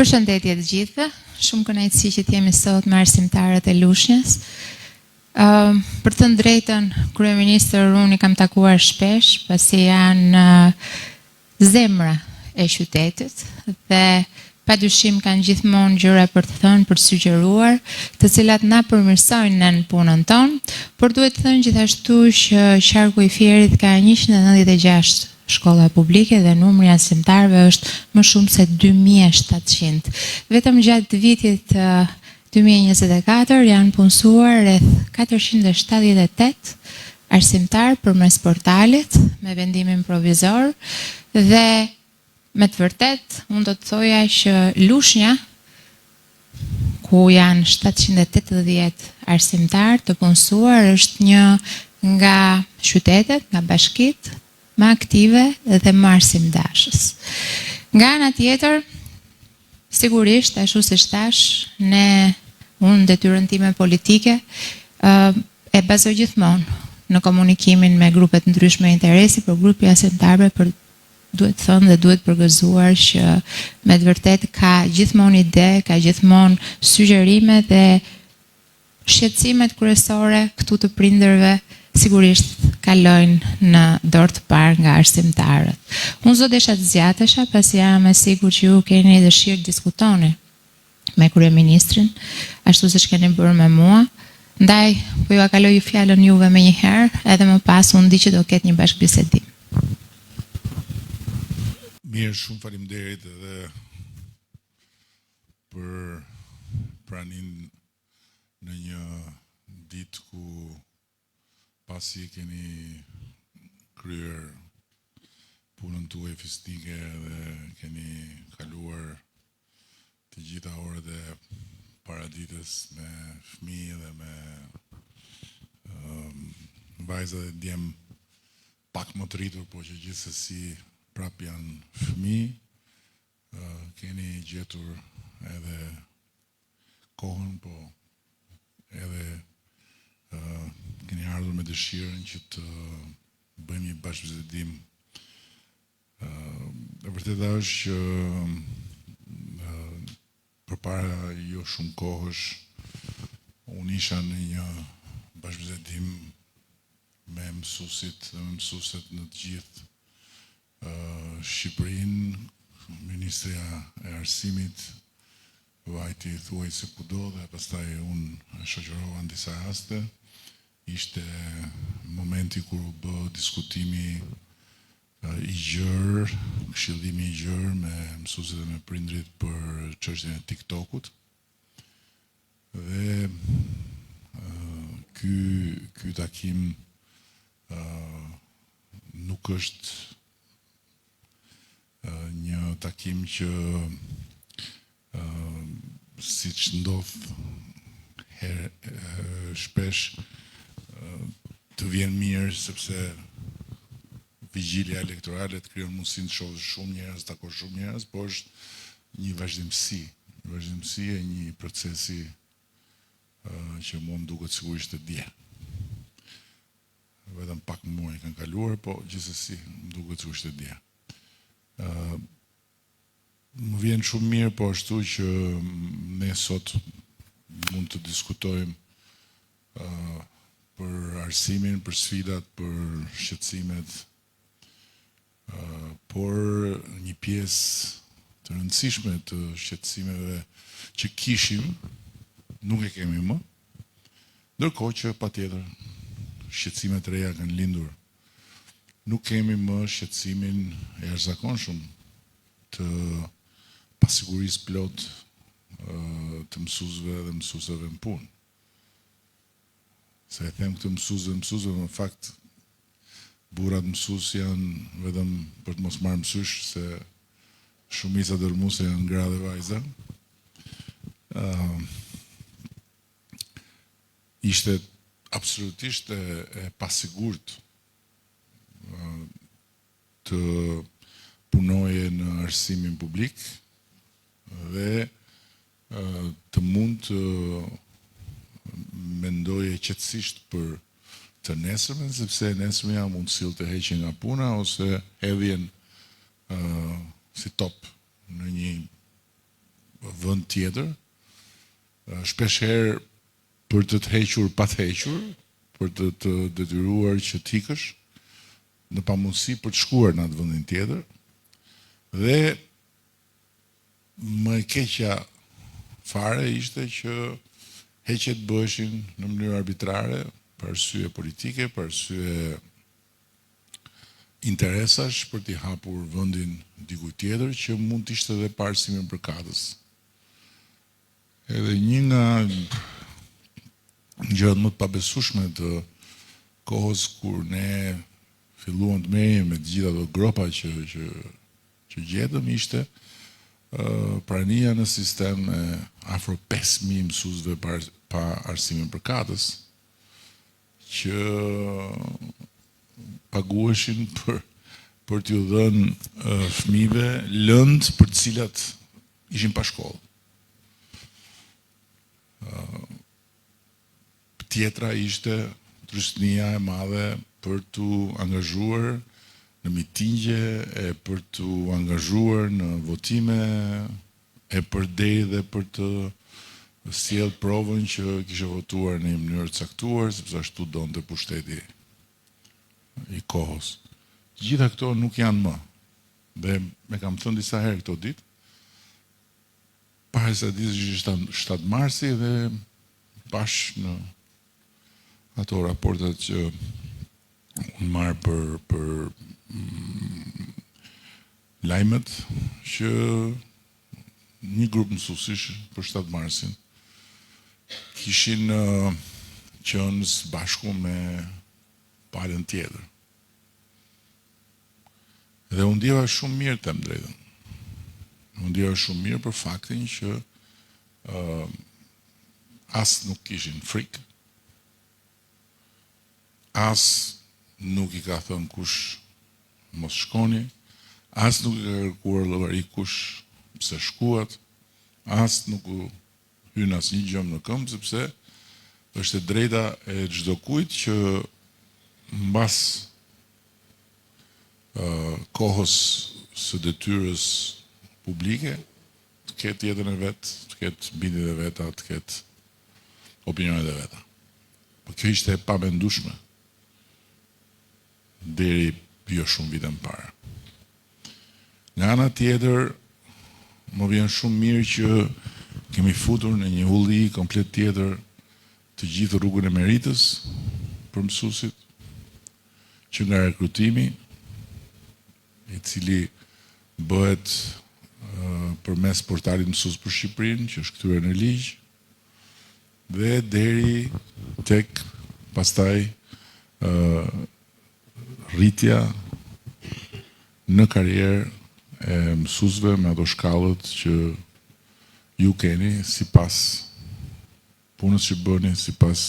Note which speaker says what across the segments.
Speaker 1: Përshëndetje të gjithëve, shumë kënaqësi që t'jemi sot me arsimtarët e Lushnjës. Për të drejtën, kryeministër unë i kam takuar shpesh, pasi janë zemra e qytetit dhe padyshim kanë gjithmonë gjëra për të thënë, për të sugjeruar, të cilat na përmirësojnë në punën tonë, por duhet të thënë gjithashtu që qarku i Fierit ka 196 shkolla publike dhe numri i arsimtarëve është më shumë se 2700. Vetëm gjatë vitit 2024 janë punësuar rreth 478 arsimtar përmes portalit me vendimin provizor dhe me të vërtet unë do të thoja që Lushnja, ku janë 780 arsimtar të punësuar, është një nga qytetet, nga bashkitë më aktive dhe më arsimdashës. Nga ana tjetër, sigurisht, ashtu siç thash, unë detyrën time politike e bazoj gjithmonë në komunikimin me grupet ndryshme interesi, për grupi arsimtarëve, për duhet thënë dhe duhet përgëzuar që me të vërtet ka gjithmonë ide, ka gjithmonë sugjerime dhe shqetësimet kryesore këtu të prindërve sigurisht kalojnë në dorë të parë nga arsimtarët. Unë zot desha të zjatesha, pasi jam e sigurt që ju keni dëshirë të diskutoni me kryeministrin, ashtu siç keni bërë me mua. Ndaj, po ju kaloj fjalën juve më një herë, edhe më pas unë di që do ketë një bashkëbisedim.
Speaker 2: Mirë, shumë faleminderit edhe për pranin në një ditë ku pasi keni kryer punën tuaj fistike dhe keni kaluar të gjitha orët e paraditës me fëmijë dhe me vajza dhe djem pak më të rritur, po që gjithsesi prap janë fëmijë, keni gjetur edhe kohën, po edhe keni ardhur me dëshirën që të bëjmë një bashkëbisedim. E vërteta është që përpara jo shumë kohësh unë isha në një bashkëbisedim me mësuesit dhe me mësueset në të gjithë Shqipërinë, Ministria e Arsimit vajti thuaj se kudo dhe pastaj unë shoqërova në disa raste. Ishte momenti kur u bë diskutimi i gjerë, këshillimi i gjerë me mësuesit dhe me prindrit për çështjen e TikTokut. Dhe ky takim nuk është një takim që siç ndodh shpesh të vjen mirë, sepse vigjilja elektorale të krijon mundësinë të shohësh shumë njerëz, takosh shumë njerëz, por është një vazhdimsi e një procesi që mund duket sigurisht të dje. Vetëm pak muaj kanë kaluar, po gjithsesi më duket sigurisht të dje. Më vjen shumë mirë, po ashtu që ne sot mund të diskutojmë për arsimin, për sfidat, për shqetësimet, por një pjesë të rëndësishme të shqetësimeve që kishim, nuk e kemi më, ndërkohë që patjetër shqetësimet reja kanë lindur. Nuk kemi më shqetësimin e jashtëzakonshëm të pasigurisë plot të mësuesve dhe mësuesave në punë. Se e them këtë mësuesve, në fakt burrat mësues janë vetëm për të mos marrë mësysh se shumica dërmuese janë gra dhe vajza. Ishte absolutisht e pasigurt të punoje në arsimin publik dhe të mund të mendoje qetësisht për të nesërmen, sepse nesërmja mund të sillte heqje nga puna ose hedhjen si top në një vend tjetër, shpesh herë për të hequr pa të hequr, për të detyruar që t'ikësh në pamundësi për të shkuar në atë vendin tjetër. Dhe më e keqja fare ishte që heqjet bëheshin në mënyrë arbitrare, për arsye politike, për arsye interesash, për t'i hapur vendin dikujt tjetër që mund të ishte edhe pa arsime përkatës. Edhe një nga gjërat më të pabesueshme të kohës kur ne filluam të merrem me të gjitha ato gropa që gjetëm ishte prania në sistem e afro 5.000 mësuesve pa arsimin përkatës që paguheshin për t'ju dhënë fëmijëve lëndë për të cilat ishin pa shkollë. Tjetra ishte trysnia e madhe për t'u angazhuar në mitingje, e për t'u angazhuar në votime, e për deri dhe për të sjellë provën që kishe votuar në një mënyrë caktuar, sepse ashtu donte pushteti i kohës. Gjitha këto nuk janë më. Dhe me kam thënë disa herë këto ditë, para se ditës ishte 7 marsi dhe pash në ato raportet që unë marrë për lajmet që një grup mësuesish për 7 marsin kishin qenë së bashku me palën tjetër. Dhe unë ndjeva shumë mirë, të më drejtën. Unë ndjeva shumë mirë për faktin që as nuk kishin frikë, as nuk i ka thënë kush mos shkoni, as nuk i ka kërkuar llogari kush pse shkuat, as nuk u hyn asnjë gjë në këmbë, sepse është e drejta e çdo kujt që mbas kohës së detyrës publike të ketë jetën e vet, të ketë bindjet e veta, të ketë opinionet e veta. Po kjo ishte e pamendueshme deri jo shumë vite më parë. Nga ana tjetër, më vjen shumë mirë që kemi futur në një ulli komplet tjetër të gjithë rrugën e meritës për mësuesit, që nga rekrutimi, i cili bëhet përmes portalit Mësues për Shqipërinë, që është kthyer në ligj, dhe deri tek pastaj rritja në karrierë e mësuesve me ato shkallët që ju keni sipas punës që bëni, sipas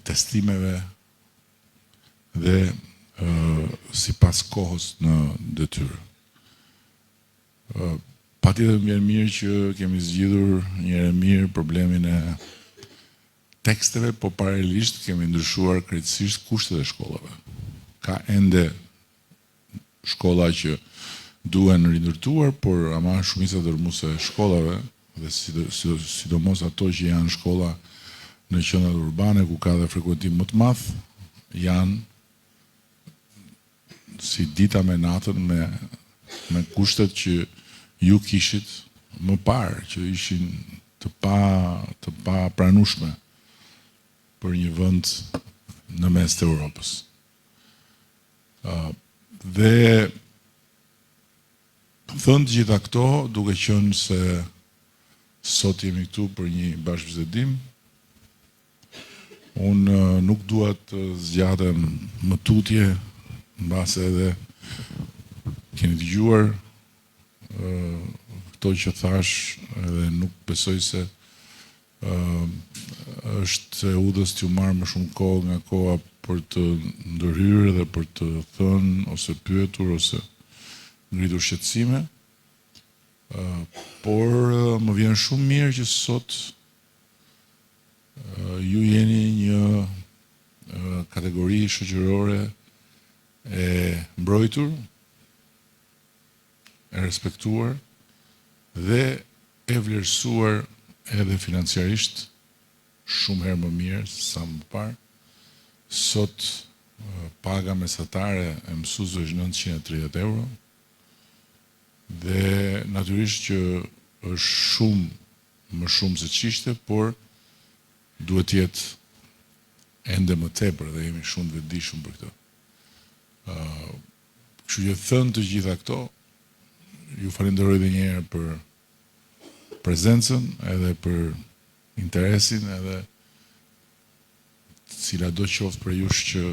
Speaker 2: testimeve dhe sipas kohës në detyrë. Patjetër më vjen mirë që kemi zgjidhur një herë mirë problemin e teksteve, po paralelisht kemi ndryshuar krejtësisht kushtet e shkollave. Ka ende shkolla që duhen rindërtuar, por ama shumica dërmuese e shkollave, dhe sidomos ato që janë shkolla në qendrat urbane ku ka dhe frekuentim më të madh, janë si dita me natën me kushtet që ju kishit më parë, që ishin të pa pranueshme për një vend në mes të Europës. Dhe thënë gjitha këto, duke qenë se sot jemi këtu për një bashkëbisedim, unë nuk dua të zgjatem më tutje, mbase edhe keni dëgjuar këto që thash, edhe nuk besoj se është e udhës t'ju marrë më shumë kohë nga koha për të ndërhyrë dhe për të thënë ose pyetur ose ngritur shqetësime, por më vjen shumë mirë që sot ju jeni një kategori shoqërore e mbrojtur, e respektuar dhe e vlerësuar edhe financiarisht shumë herë më mirë se sa më parë. Sot paga mesatare e mësuesve është 930 euro dhe natyrisht që është shumë më shumë se ç'ishte, por duhet të jetë ende më tepër dhe jemi shumë të vetëdijshëm për këtë. Kështu që thënë të gjitha këto, ju falenderoj edhe një herë për prezencën, edhe për interesin, edhe cila do qoftë për jush që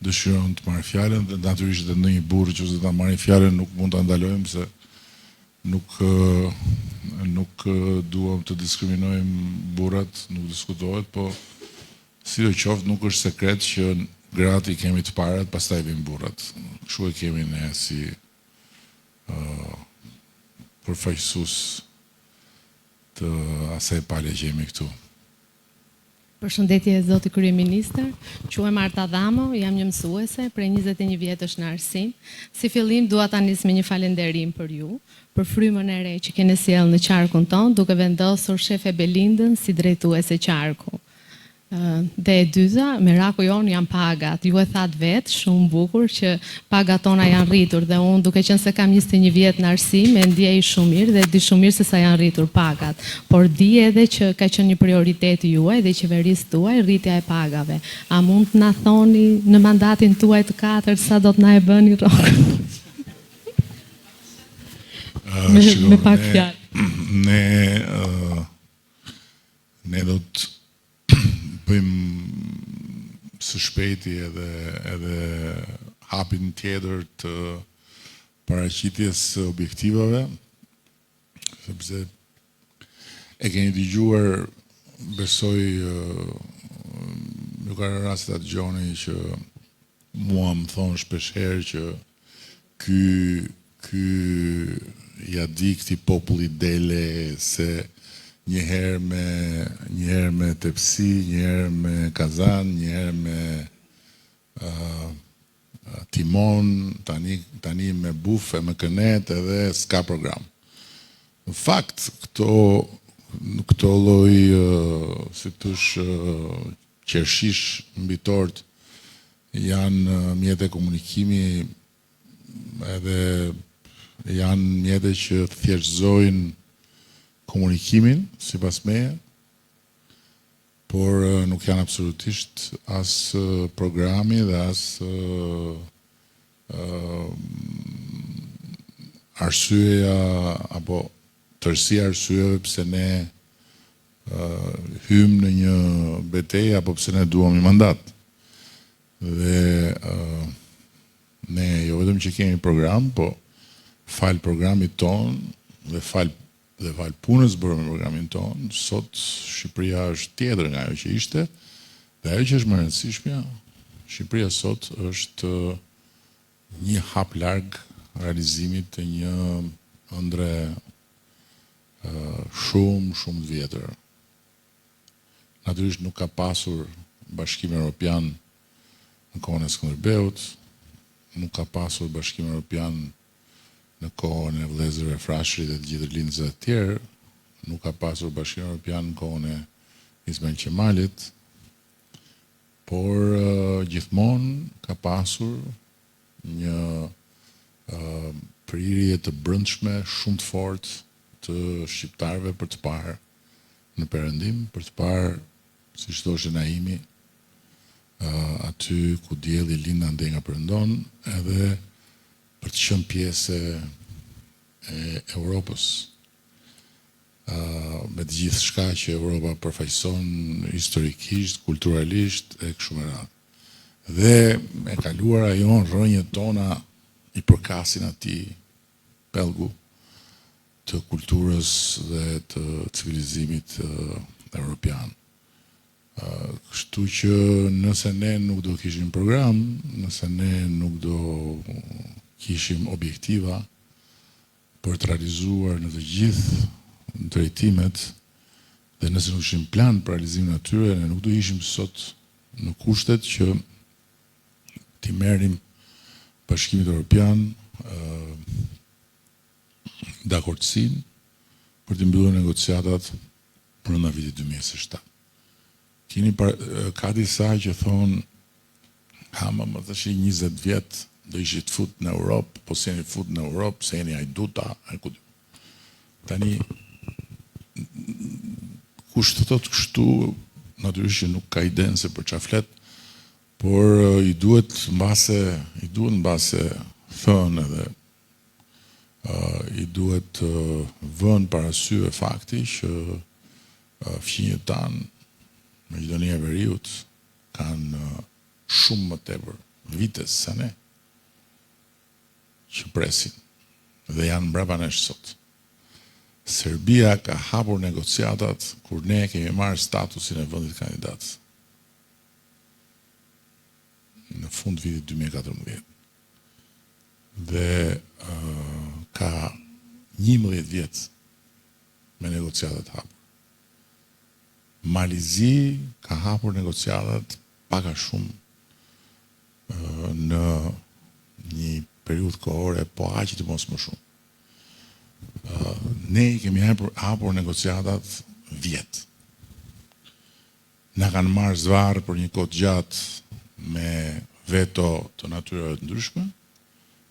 Speaker 2: dëshiron të marrë fjalën, dhe natyrisht edhe ndonjë burrë që ta marrë fjalën nuk mund ta ndalojmë se nuk duam të diskriminojmë burrat, nuk diskutohet, po sidoqoftë nuk është sekret që gratë i kemi të parat, pastaj vijnë burrat. Kështu e kemi ne si përfaqësues të asaj pale që jemi këtu.
Speaker 3: Përshëndetje zoti kryeministër, quhem Marta Dhamo, jam një mësuese, prej 21 vjetësh në arsim. Si fillim dua ta nis me një falënderim për ju, për frymën e re që keni sjellë në qarkun ton, duke vendosur shefe Belindën si drejtuese qarku. Dhe e dyta, miraku jon janë pagat. Ju e thatë vetë, shumë bukur, që pagat tona janë rritur, dhe unë duke qenë se kam 21 vjet në arsim, e ndjej shumë mirë dhe di shumë mirë se sa janë rritur pagat. Por di edhe që ka qenë një prioritet juaj dhe qeverisë tuaj rritja e pagave. A mund të na thoni në mandatin tuaj të 4 sa do të na e bëni rrokën? Me pak fjalë.
Speaker 2: Ne do të bëjmë së shpejti edhe hapin tjetër të paraqitjes objektivave, sepse e keni dëgjuar, besoj nuk ka rast të dëgjoni që mua më thonë shpeshherë që ky ja di këtij populli dele se njëherë me tepsi, njëherë me kazan, njëherë me timon, tani me bufe, me kënet, edhe s'ka program. Në fakt, këto lloj, si thosh, qershish mbi tort janë mjete komunikimi, edhe janë mjete që thjeshtëzojnë komunikimin, sipas meje, por nuk janë absolutisht as programi dhe as arsyeja apo tërësia arsyeve pse ne hym në një betejë apo pse ne duam një mandat. Dhe ne jo vetëm që kemi program, po fal programit ton dhe fal punës bërë me programin ton, sot Shqipëria është tjetër nga ajo që ishte, dhe ajo që është më e rëndësishmja, Shqipëria sot është një hap larg realizimit të një ëndre shumë të vjetër. Natyrisht nuk ka pasur Bashkim Evropian në kohën e Skënderbeut, nuk ka pasur Bashkim Evropian në kohën e vëllezërve Frashëri dhe të gjithë lindëzve të tjerë, nuk ka pasur Bashkim Evropian në kohën e Ismail Qemalit, por gjithmonë ka pasur një prirje të brendshme shumë të fortë të shqiptarëve për të parë në Perëndim, për të parë, siç thoshte Naimi, aty ku dielli lind ande nga perëndon, edhe për të qenë pjesë e Europës, me të gjithë shka që Europa përfaqëson historikisht, kulturalisht e kështu me radhë. Dhe me kaluara jon rrënjët tona i përkasin atij pellgu të kulturës dhe të civilizimit evropian. Kështu që nëse ne nuk do kishim program, nëse ne nuk do kishim objektiva për të realizuar në të gjithë drejtimet, dhe nëse nuk kishim plan për realizimin e tyre, ne nuk do ishim sot në kushtet që t'i merrim Bashkimit Evropian dakordsinë për të mbyllur negociatat brenda vitit 2027. Ka disa që thonë, më tash 20 vjet do ishit fut në Europë, po se jeni fut në Europë, se jeni ajduta, tani kush të thotë kështu, natyrisht që nuk ka idenë se për çfarë flet, por i duhet mbase thënë edhe i duhet vënë parasysh fakti që fqinjët tanë Maqedonia e Veriut kanë shumë më tepër vites se ne që presin dhe janë mbrapa nesh sot. Serbia ka hapur negociatat kur ne kemi marrë statusin e vendit kandidat në fund vitit 2014 dhe ka 11 vjet me negociatat hapur. Malizi ka hapur negociatat paka shumë në një periudhë kohore, po aq të mos më shumë. Ne i kemi hapur negociatat vjet. Na kanë marrë zvarr për një kohë gjatë me veto të natyrave të ndryshme,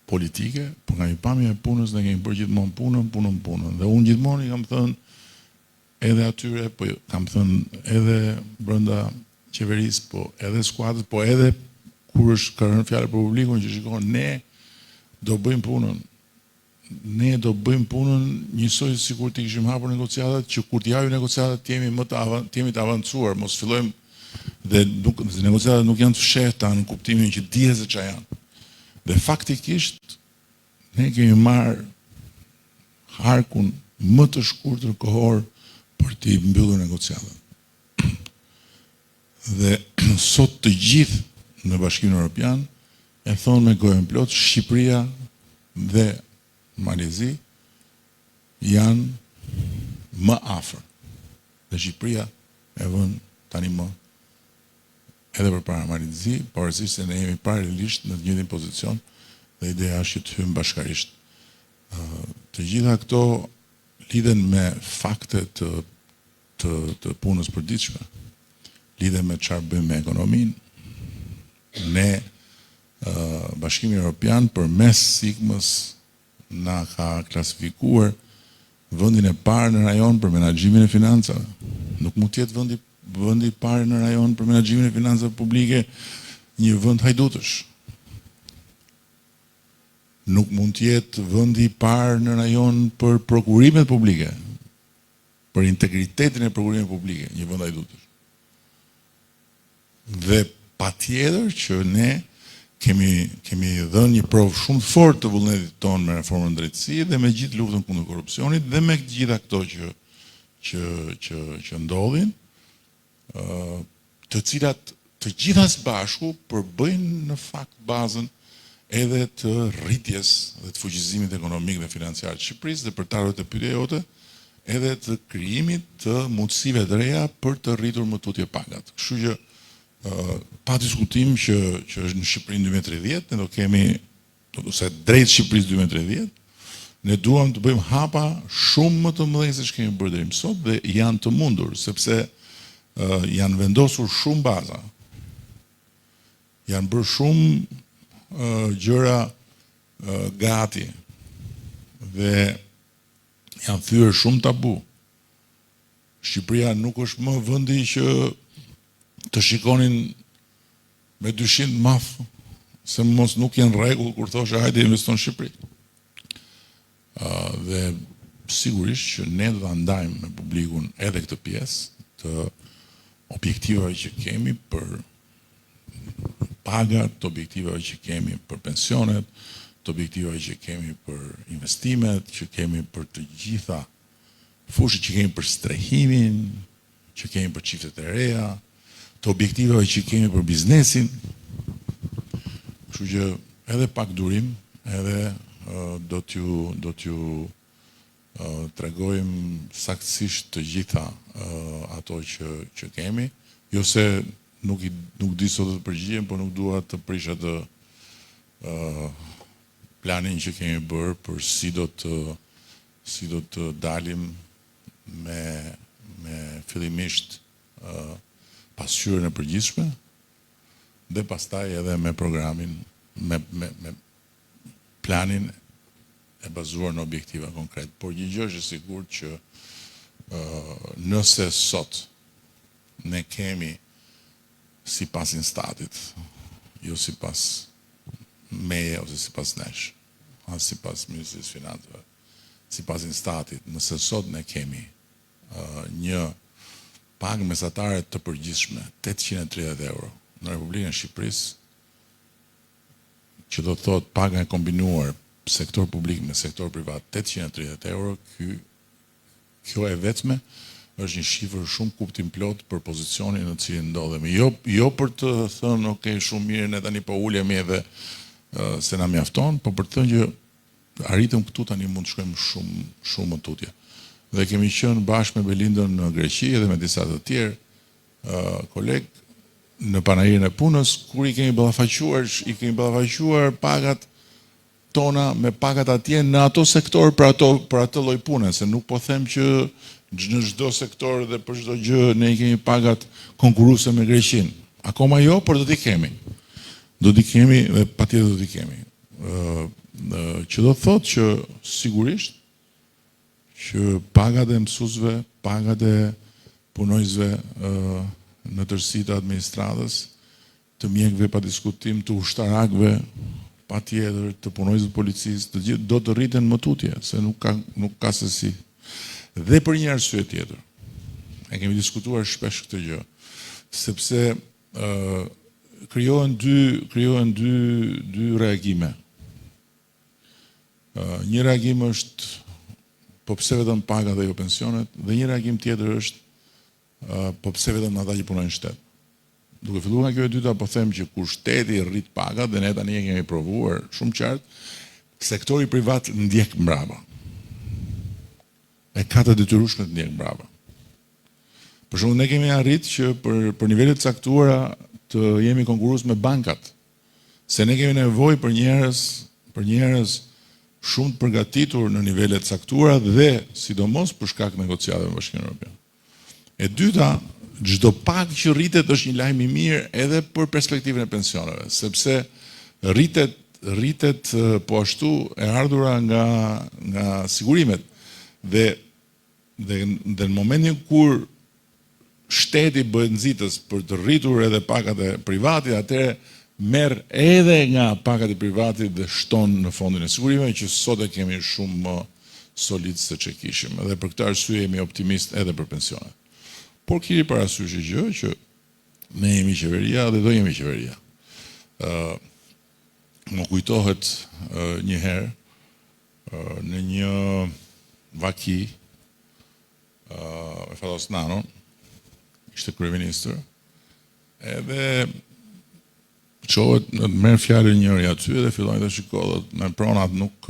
Speaker 2: politike, por nga një pamje e punës ne kemi bërë gjithmonë punën. Dhe unë gjithmonë i kam thënë edhe atyre, po kam thënë edhe brenda qeverisë, po edhe skuadrës, po edhe kur është ka rënë fjalë për publikun që shikon, ne do bëjmë punën. Ne do bëjmë punën njësoj sikur të kishim hapur negociatat, që kur të japim negociatat të jemi të avancuar, mos fillojmë dhe negociatat nuk janë të fshehta në kuptimin që dihet se çfarë janë. Dhe faktikisht ne kemi marrë harkun më të shkurtër kohor për të mbyllur negociatat. Dhe sot të gjithë në Bashkimin Evropian e thonë me gojën plot, Shqipëria dhe Malizi janë më afër. Dhe Shqipëria e vën tani më edhe përpara Malizi, pavarësisht se ne jemi paralelisht në të njëjtin pozicion dhe ideja është që të hyjmë bashkarisht. Të gjitha këto lidhen me fakte të punës përditshme, lidhen me çfarë bëjmë me ekonominë. Ne Bashkimi Evropian përmes Sigmës na ka klasifikuar vendin e parë në rajon për menaxhimin e financave. Nuk mund të jetë vendi i parë në rajon për menaxhimin e financave publike një vend hajdutësh. Nuk mund të jetë vendi i parë në rajon për prokurimet publike, për integritetin e prokurimeve publike, një vend hajdutësh. Dhe patjetër që ne kemi dhënë një provë shumë të fortë të vullnetit tonë me reformën e drejtësisë dhe me gjithë luftën kundër korrupsionit dhe me gjitha këto që ndodhin, të cilat të gjitha së bashku përbëjnë në fakt bazën edhe të rritjes dhe të fuqizimit ekonomik dhe financiar të Shqipërisë dhe për të ardhur të pyetja jote, edhe të krijimit të mundësive të reja për të rritur më tutje pagat. Kështu që pa diskutim që në Shqipërinë 2030 ne do kemi, ose drejt Shqipërisë 2030, ne duam të bëjmë hapa shumë më të mëdhenj se ç'kemi bërë deri më sot dhe janë të mundur sepse janë vendosur shumë baza. Janë bërë shumë gjëra gati dhe janë thyer shumë tabu. Shqipëria nuk është më vendi që të shikonin me dyshim maf se mos nuk janë rregull kur thoshe hajde investon në Shqipëri. Dhe sigurisht që ne do ta ndajmë me publikun edhe këtë pjesë të objektivave që kemi për pagat, të objektivave që kemi për pensionet, të objektivave që kemi për investimet, që kemi për të gjitha fushët që kemi për strehimin, që kemi për çiftet e reja, të objektivave që kemi për biznesin. Kështu që edhe pak durim, edhe do t'ju tregojmë saktësisht të gjitha ato që kemi, jo se nuk di sot të përgjigjem, por nuk dua të prish atë planin që kemi bërë për si do të dalim me fillimisht pasqyrën e përgjithshme dhe pastaj edhe me programin, me planin e bazuar në objektiva konkret. Por një gjë është e sigurt që nëse sot ne kemi sipas instatit, jo sipas meje ose sipas nesh, as sipas Ministrisë Financave, sipas instatit, nëse sot ne kemi një pagë mesatare të përgjithshme 830 euro në Republikën e Shqipërisë, që do të thotë paga e kombinuar sektor publik me sektor privat 830 euro, kjo e vetme është një shifër shumë kuptim plot për pozicionin në cilin ndodhemi. Jo për të thënë, ok, shumë mirë, ne tani po ulemi edhe se na mjafton, po për të thënë që arritëm këtu tani mund të shkojmë shumë më tutje. Dhe kemi qenë bashkë me Belindën në Greqi edhe me disa të tjerë kolegë në panajirën e punës, kur i kemi ballafaquar pagat tona me pagat atje në ato sektor për atë lloj pune, se nuk po them që në çdo sektor dhe për çdo gjë ne i kemi pagat konkurruese me Greqinë. Akoma jo, por do t'i kemi. Do t'i kemi dhe patjetër do t'i kemi. Që do të thotë që sigurisht që pagat e mësuesve, pagat e punojësve në tërësi të administratës, të mjekëve pa diskutim, të ushtarakëve patjetër, të punojësve policisë, të gjithë do të rriten më tutje, se nuk ka se si. Dhe për një arsye tjetër, e kemi diskutuar shpesh këtë gjë, sepse krijohen dy reagime. Një reagim është po pse vetëm paga dhe jo pensionet, dhe një reagim tjetër është po pse vetëm ata që punojnë në shtet. Duke filluar nga kjo e dyta, po them që kur shteti rrit pagat, dhe ne tani e kemi provuar shumë qartë, sektori privat ndjek mbrapa. E ka të detyrueshme të ndjek mbrapa. Për shembull, ne kemi arritë që për nivele të caktuara të jemi konkurrues me bankat, se ne kemi nevojë për njerëz shumë të përgatitur në nivele të caktuara dhe sidomos për shkak të negociatave me Bashkimin Evropian. E dyta, çdo pagë që rritet është një lajm i mirë edhe për perspektivën e pensioneve, sepse rritet po ashtu e ardhura nga sigurimet dhe në momentin kur shteti bëhet nxitës për të rritur edhe pagat e privatit, atëherë merr edhe nga pagat e privatit dhe shton në fondin e sigurimeve, që sot e kemi shumë më solid se që kishim. Edhe për këtë arsye jemi optimist edhe për pensionet. Por keni parasysh një gjë që ne jemi qeveria dhe do jemi qeveria. Më kujtohet një herë në një vaki e Fatos Nano, ishte kryeministër, edhe qohet në merr fjalën njëri aty dhe fillojnë të shikojnë, me pronat nuk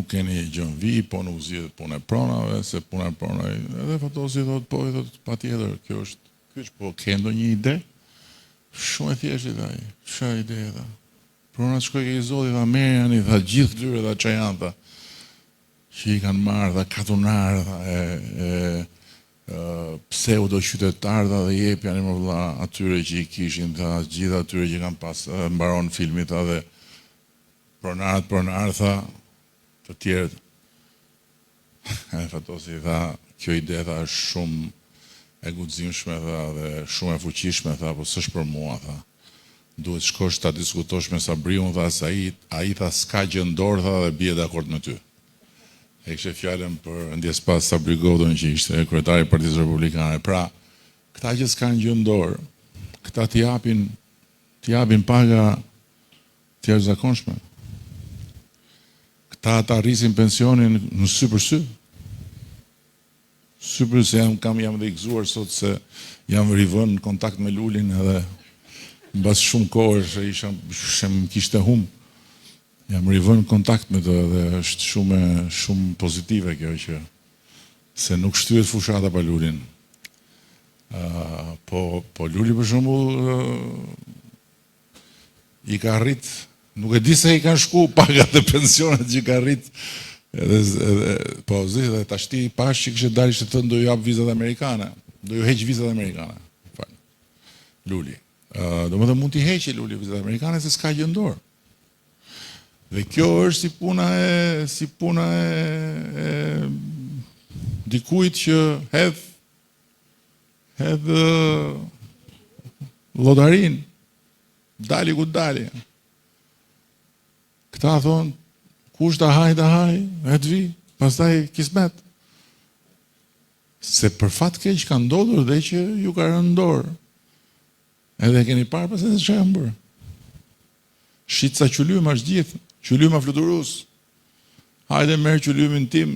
Speaker 2: keni gjën vi, po nuk zgjidhet puna e pronave, se puna e pronave, edhe Fatosi thotë, po, patjetër, kjo është, po ke ndonjë ide? Shumë e thjeshtë ai, çfarë ide tha? Pronat shkoi ke i Zoti, tha merrni, tha gjithë këtyre, tha ç'a janë, tha, që i kanë marrë, tha katunar, tha, pseudo qytetar dhe jepja një më vëlla atyre që i kishin, tha, gjithë atyre që kanë pas, mbaron filmit, tha, dhe pronar, tha, të tjerët. E Fatosi, tha, kjo ide, tha, shumë e guximshme, tha, dhe shumë e fuqishme, tha, po s'është për mua, tha. Duhet shkosh ta diskutosh me Sabriun, tha, se ai tha, s'ka gjë ndorë, tha, dhe bie dakord me ty. E kështë fjallën për ndjes pas Sabri Godon, që ishte kryetari i Partisë Republikane. Pra, këta që s'kanë gjë ndorë, këta t'i japin paga të jashtëzakonshme. Këta ta rrisin pensionin në sy për sy. Sy për sy, jam dhe i gëzuar sot se jam rivën në kontakt me Lulin edhe në bas shumë kohër që ishem kishte humë. Jam rivën në kontakt me të dhe është shumë pozitive kjo që se nuk shtyhet fushata pa Lulin. Po Luli për shembull i ka rrit, nuk e di se i kanë shku pagat e pensionet që ka rrit Po, dhe tashti pash që kështë dalë që thënë do ju japë vizat amerikane, do ju heqë vizat amerikane, Luli. Do më dhe mund t'i heqë Luli vizat amerikane se s'ka gjëndorë. Dhe kjo është si puna e dikujt që hedh llodarin, dali ku dali. Këta thonë, kush ta haj, e të vi, pastaj kismet. Se për fat keq ka ndodhur dhe që ju ka rënë dorë. Edhe keni parë pas se çfarë kanë bërë. Shitsa qylyma është gjithë, qylyma fluturus. Hajde merr qylymin tim.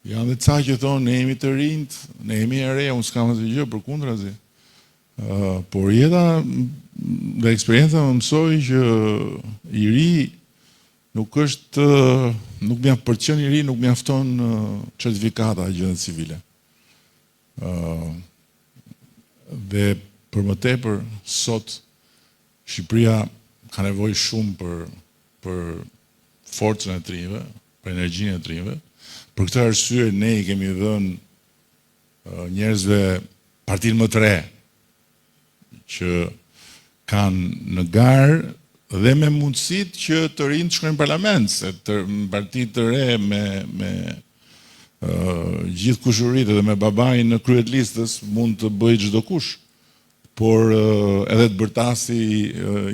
Speaker 2: Janë dhe ca që thonë, ne jemi të rinjt, ne jemi e reja, unë s'kam asnjë gjë, përkundrazi. Por jeta dhe eksperienca më mësoi që i ri nuk për të qenë i ri nuk mjafton certifikata e gjendjes civile. Dhe për më tepër sot Shqipëria ka nevojë shumë për forcën e trinjve, për energjinë e trinjve. Për këtë arsye ne i kemi dhënë njerëzve partinë më të re që kanë në garë dhe me mundësit që të rinë të shkojnë në parlament, se partitë të re me gjithë kushuritë dhe me babajnë në kryet listës mund të bëjë çdo kush. Por edhe të bërtasi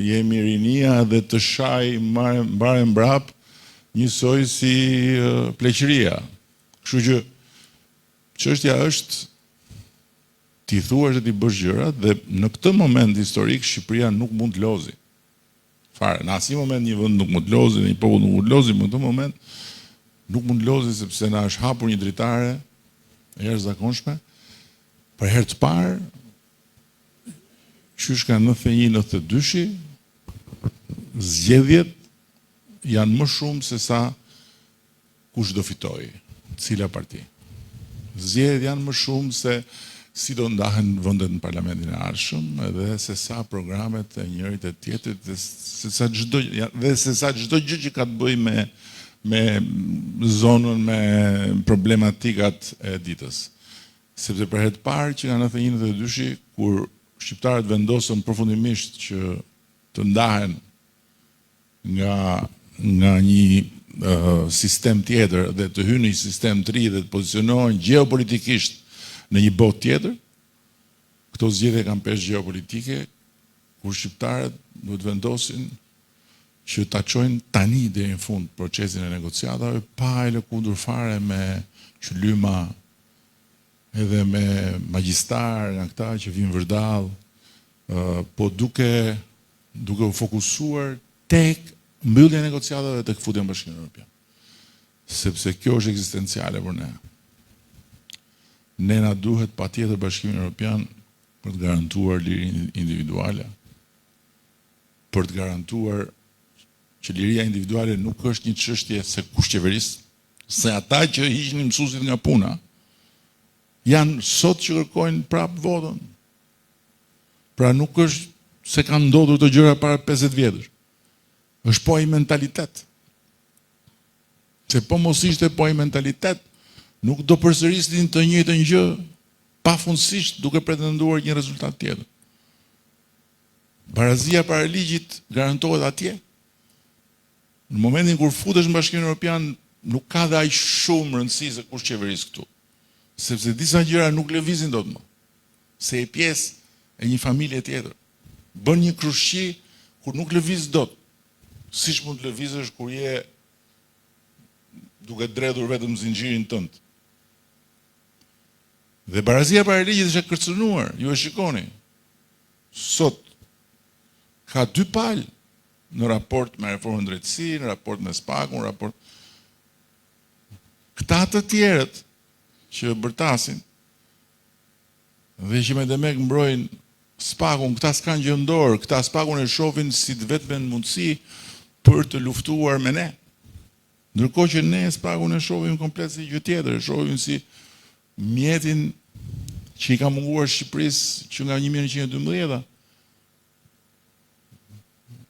Speaker 2: jemi rinia dhe të shaj mbare mbrap njësoj si pleqëria. Kështu që çështja është ti thuash dhe ti bësh gjërat dhe në këtë moment historik Shqipëria nuk mund të lozi. Fare, në asnjë moment një vend nuk mund të lozi, një popull nuk mund të lozi, në këtë moment nuk mund të lozi sepse na është hapur një dritare e jashtëzakonshme. Për herë të parë, qysh ka 91-92, zgjedhjet janë më shumë se sa kush do fitoj, cila parti. Zgjedhjet janë më shumë se si do ndahen vendet në parlamentin e ardhshëm, edhe se sa programet e njërit e tjetrit, dhe se sa çdo gjë që ka të bëjë me zonën, me problematikat e ditës. Sepse për herë të parë që nga 91-92, kur shqiptarët vendosën përfundimisht që të ndahen nga një sistem tjetër dhe të hynë në një sistem të ri dhe të pozicionohen geopolitikisht në një botë tjetër, këto zgjedhje kanë peshë geopolitike, kur shqiptarët do të vendosin që ta çojnë tani deri në fund procesin e negociatave, pa e lëkundur fare me qylyma edhe me magjistar nga këta që vinë vërdall, po duke u fokusuar tek mbyllja e negociatave tek futja në Bashkimin Evropian. Sepse kjo është ekzistenciale për ne. Ne na duhet patjetër Bashkimi Evropian për të garantuar lirinë individuale, për të garantuar që liria individuale nuk është një çështje se kush qeveris, se ata që hiqnin mësuesit nga puna janë sot që kërkojnë prap votën. Pra nuk është se kanë ndodhur të gjëra para 50 vjetësh. Është po i mentalitet. Se po mos ishte po i mentalitet, nuk do përsërisnin të njëjtën gjë pafundësisht duke pretenduar një rezultat tjetër. Barazia para ligjit garantohet atje. Në momentin kur futesh në Bashkimin Evropian, nuk ka dhe aq shumë rëndësi se kush qeveris këtu. Sepse disa gjëra nuk lëvizin dot më. Se e pjesë e një familje tjetër. Bën një krushqi kur nuk lëviz dot. Siç mund të lëvizësh kur je duke dredhur vetëm zinxhirin tënd. Dhe barazia para ligjit është e kërcënuar, ju e shikoni. Sot ka 2 palë në raport me reformën drejtësi, në raport me SPAK-un, raport këta të tjerët që bërtasin dhe që me demek mbrojnë SPAK-un, këta s'kan gjëndorë, këta SPAK-un e shohin si të vetëm mundësi për të luftuar me ne. Ndërkohë që ne SPAK-un e shohim komplet si gjë tjetër, e shohim si mjetin që i ka munguar Shqipërisë që nga 1912.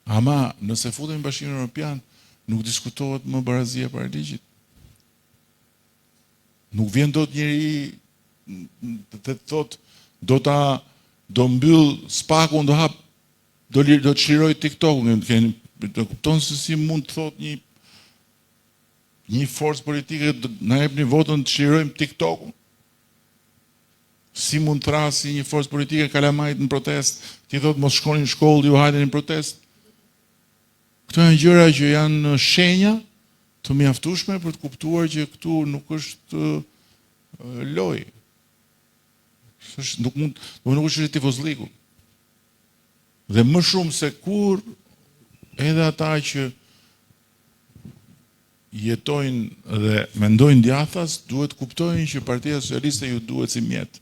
Speaker 2: Ama nëse futemi në Bashkimin Evropian, nuk diskutohet më barazia para ligjit. Nuk vjen dot njeri të thot do mbyll spakun, do hap, do të çliroj TikTok-un, do kupton se si mund të thot një forcë politike na jepni votën të çlirojmë TikTok-un. Si mund të rasi një forcë politike kalamajt në protest, ti thot mos shkonin në shkollë, ju hajteni në protest. Këto janë gjëra që janë shenja të mjaftueshme për të kuptuar që këtu nuk është lojë. Nuk është tifozliku. Dhe më shumë se kur edhe ata që jetojnë dhe mendojnë djathtas, duhet kuptojnë që Partia Socialiste ju duhet si mjet.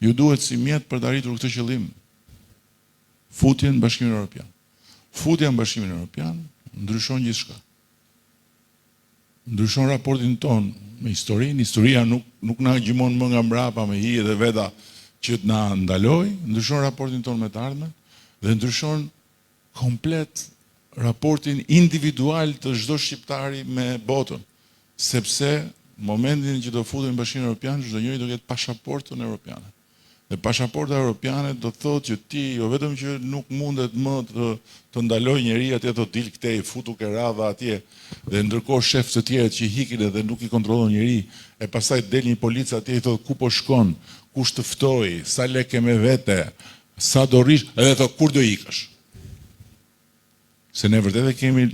Speaker 2: Ju duhet si mjet për të arritur këtë qëllim. Futjen në Bashkimin Evropian. Futja në Bashkimin Evropian ndryshon gjithçka. Ndryshon raportin ton me historinë. Historia nuk na gjimon më nga mbrapa me hije dhe veta që të na ndaloj, ndryshon raportin ton me të ardhmen dhe ndryshon komplet raportin individual të çdo shqiptari me botën, sepse momentin që do futemi në Bashkimin Evropian, çdo njeri do ketë pasaportën evropiane. Dhe pasaporta evropiane do thotë që ti jo vetëm që nuk mundet më të ndaloj njeri atje të dil këtej, futu ke radha atje, dhe ndërkohë shef të tjerët që hikin edhe nuk i kontrollon njeri, e pastaj del një polic atje i thotë ku po shkon, kush të ftoi, sa lekë me vete, sa do rish, edhe thotë kur do ikësh. Se ne vërtet e kemi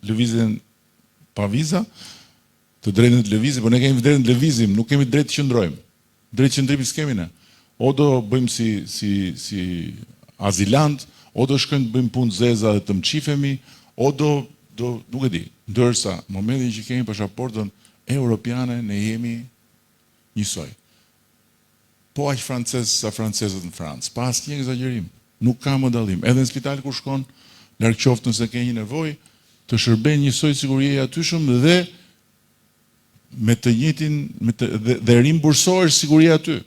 Speaker 2: lëvizjen pa viza, të drejtën të lëvizjes, por ne kemi drejtën të lëvizim, nuk kemi drejtë të qëndrojmë. Drejtë qëndrimi s'kemi ne. O do bëjmë si azilant, o do shkojmë të bëjmë punë zeza dhe të mqifemi, o do nuk e di. Ndërsa, momentin që kemi pasaportën europiane, ne jemi njësoj. Po aq francez sa francezët në Francë, pa asnjë egzagerim, nuk ka më dallim. Edhe në spital kur shkon, larg qoftë nëse ke një nevojë, të shërben njësoj sigurie atyshëm dhe me të njëjtin dhe rimbursohesh siguria aty.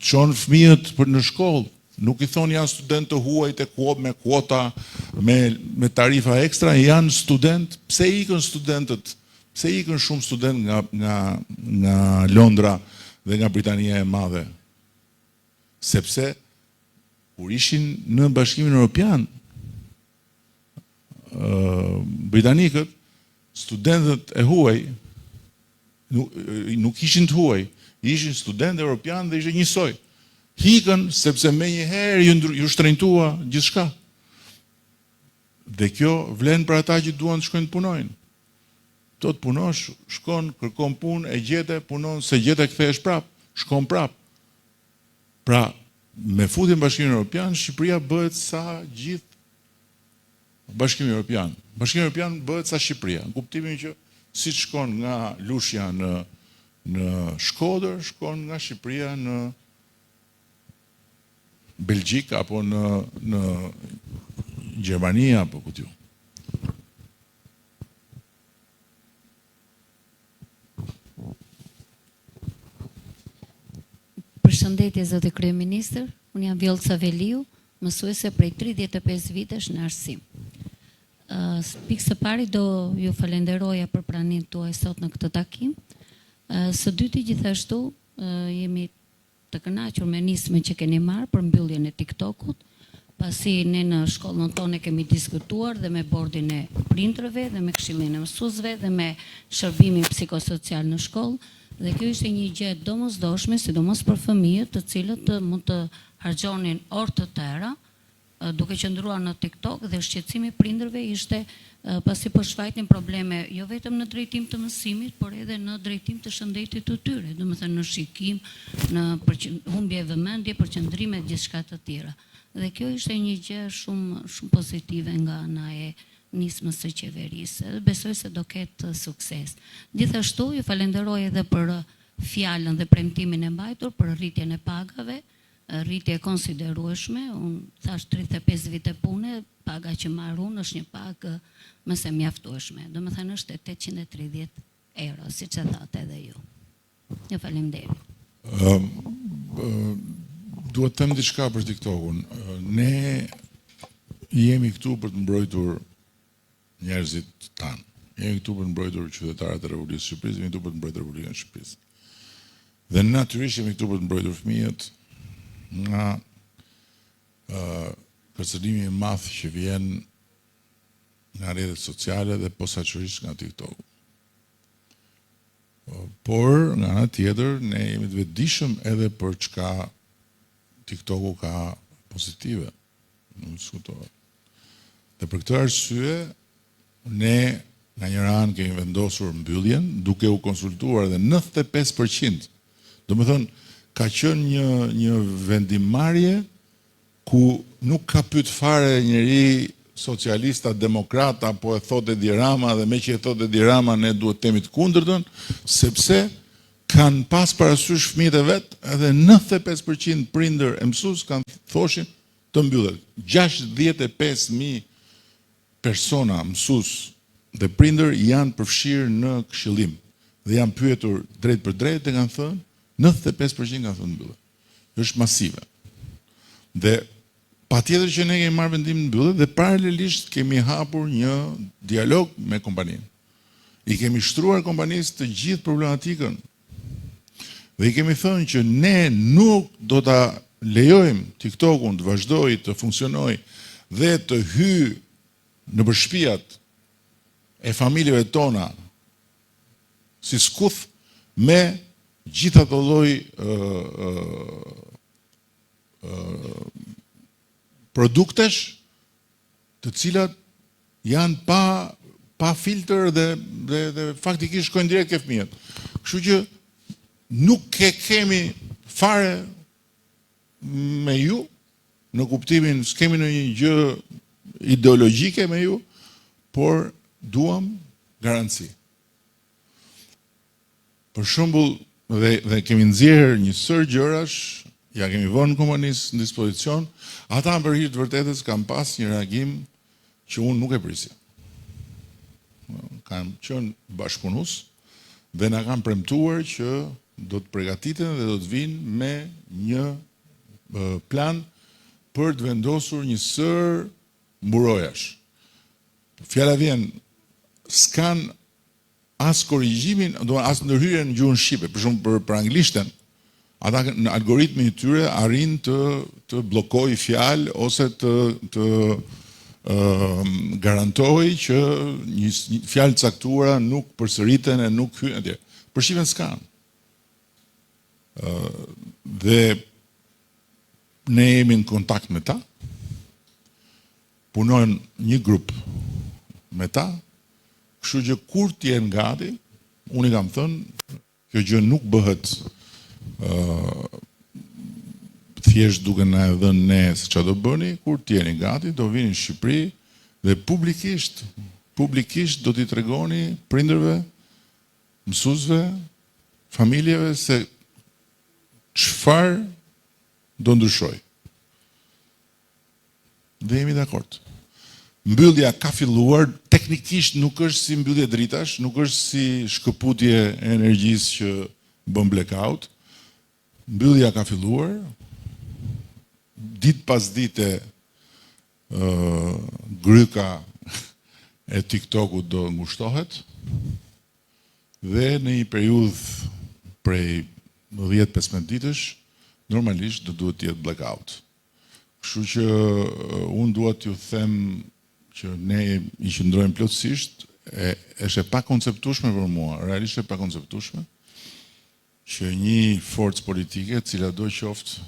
Speaker 2: Çon fëmijët për në shkollë, nuk i thonë janë student të huaj me kuota, me tarifa ekstra, janë student. Pse ikën studentët? Pse ikën shumë student nga Londra dhe nga Britania e Madhe? Sepse kur ishin në Bashkimin Evropian, britanikët, studentët e huaj nuk ishin të huaj, ishin studentë evropian dhe ishin njësoj. Hikën sepse me njëherë ju shtrenjtua gjithçka. Dhe kjo vlen për ata që duan të shkojnë të punojnë. Do të punosh, shkon, kërkon punë, e gjete, punon, se gjete kthehesh prap, shkon prap. Pra, me futjen në Bashkimin Evropian, Shqipëria bëhet sa gjithë Bashkimi Evropian. Bashkimi Evropian bëhet sa Shqipëria, në kuptimin që siç shkon nga Lushja në Shkodër, shkon nga Shqipëria në Belgjik apo në Gjermani apo ku diun.
Speaker 4: Përshëndetje zoti kryeministër, unë jam Vjollca Veliu, mësuese prej 35 vitesh në arsim. Pikë së pari do ju falenderoja për pranimin tuaj sot në këtë takim. Së dyti gjithashtu jemi të kënaqur me nismën që keni marrë për mbylljen e TikTokut, pasi ne në shkollën tonë kemi diskutuar dhe me bordin e prindërve dhe me këshillin e mësuesve dhe me shërbimin psikosocial në shkollë, dhe kjo ishte një gjë domosdoshme, sidomos për fëmijët, të cilët mund të harxhonin orë të tëra duke qëndruar në TikTok, dhe shqetësimi i prindërve ishte pasi po shfaqnin probleme jo vetëm në drejtim të mësimit, por edhe në drejtim të shëndetit të tyre, domethënë në shikim, në humbje vëmendje, përqendrime dhe gjithçka të tjera. Dhe kjo ishte një gjë shumë pozitive nga ana e nismës së qeverisë. Besoj se do ketë sukses. Gjithashtu ju falenderoj edhe për fjalën dhe premtimin e mbajtur për rritjen e pagave, rritje konsiderueshme. Unë thash 35 vite pune, paga që marr unë është një pagë më se mjaftueshme. Domethënë është 830 euro, siç e thatë edhe ju. Ju faleminderit.
Speaker 2: Duhet të them diçka për TikTokun. Ne jemi këtu për të mbrojtur njerëzit tanë. Jemi këtu për të mbrojtur qytetarët e Republikës së Shqipërisë, jemi këtu për të mbrojtur Republikën e Shqipërisë. Dhe natyrisht jemi këtu për të mbrojtur fëmijët nga kërcënimi i madh që vjen nga rrjetet sociale dhe posaçërisht nga TikTok. Por, nga ana tjetër, ne jemi të vetëdijshëm edhe për çka TikToku ka pozitive. Nuk diskutohet. Dhe për këtë arsye, ne nga njëra anë kemi vendosur mbylljen, duke u konsultuar dhe 95%. Do me thënë, ka qenë një vendimarrje ku nuk ka pyet fare njëri socialista, demokrata, po e thotë Edi Rama dhe me që e thotë Edi Rama ne duhet të jemi të kundërtën, sepse kanë pas parasysh fëmijët e vet, edhe 95% prindër e mësues kanë thoshin të mbyllet. 65.000 persona mësues dhe prindër janë përfshirë në këshillim dhe janë pyetur drejt për drejt dhe kanë thënë 95% kanë thënë mbyllet. Është masive. Dhe patjetër që ne kemi marrë vendim në mbyllje dhe paralelisht kemi hapur një dialog me kompaninë. I kemi shtruar kompanisë të gjithë problematikën. Dhe i kemi thënë që ne nuk do ta lejojmë TikTokun të vazhdojë të funksionojë dhe të hyjë në shtëpiat e familjeve tona si skuth me gjitha të lloj produktesh të cilat janë pa filtr dhe faktikisht shkojnë direkt ke fëmijët. Kështu që nuk kemi fare me ju, në kuptimin s'kemi ndonjë gjë ideologjike me ju, por duam garanci. Për shembull, dhe kemi nxjerrë një sër gjërash, ja kemi vënë kompanisë në dispozicion, ata për hir të vërtetës kanë pas një reagim që unë nuk e prisja. Kanë qenë bashkëpunues dhe na kanë premtuar që do të përgatiten dhe do të vinë me një plan për të vendosur një sër mburojash. Fjala vjen, s'kan as korrigjimin, as ndërhyrjen në gjuhën shqipe, për shembull për anglishten, ata në algoritmin e tyre arrin të bllokojë fjalë ose të garantojë që një fjalë caktuara nuk përsëriten e nuk hyn atje. Për shqipen s'kan. Dhe ne jemi në kontakt me ta, punojnë një grup me ta, kështu që kur t'jen gati, unë i kam thënë, kjo gjë nuk bëhet thjesht duke na e dhënë ne se çfarë do bëni, kur t'jeni gati, do vini në Shqipëri dhe publikisht do t'i tregoni prindërve, mësuesve, familjeve se çfarë do ndryshoj. Dhe jemi dakord. Mbyllja ka filluar, teknikisht nuk është si mbyllje dritash, nuk është si shkëputje e energjisë që bën blackout. Mbyllja ka filluar, ditë pas dite gryka e TikTokut do ngushtohet dhe në një periudhë prej 10-15 ditësh normalisht do duhet të jetë blackout. Kështu që unë dua t'ju them që ne i qëndrojmë plotësisht, është e pakonceptueshme për mua, realisht e pakonceptueshme, që një forcë politike, cila do qoftë,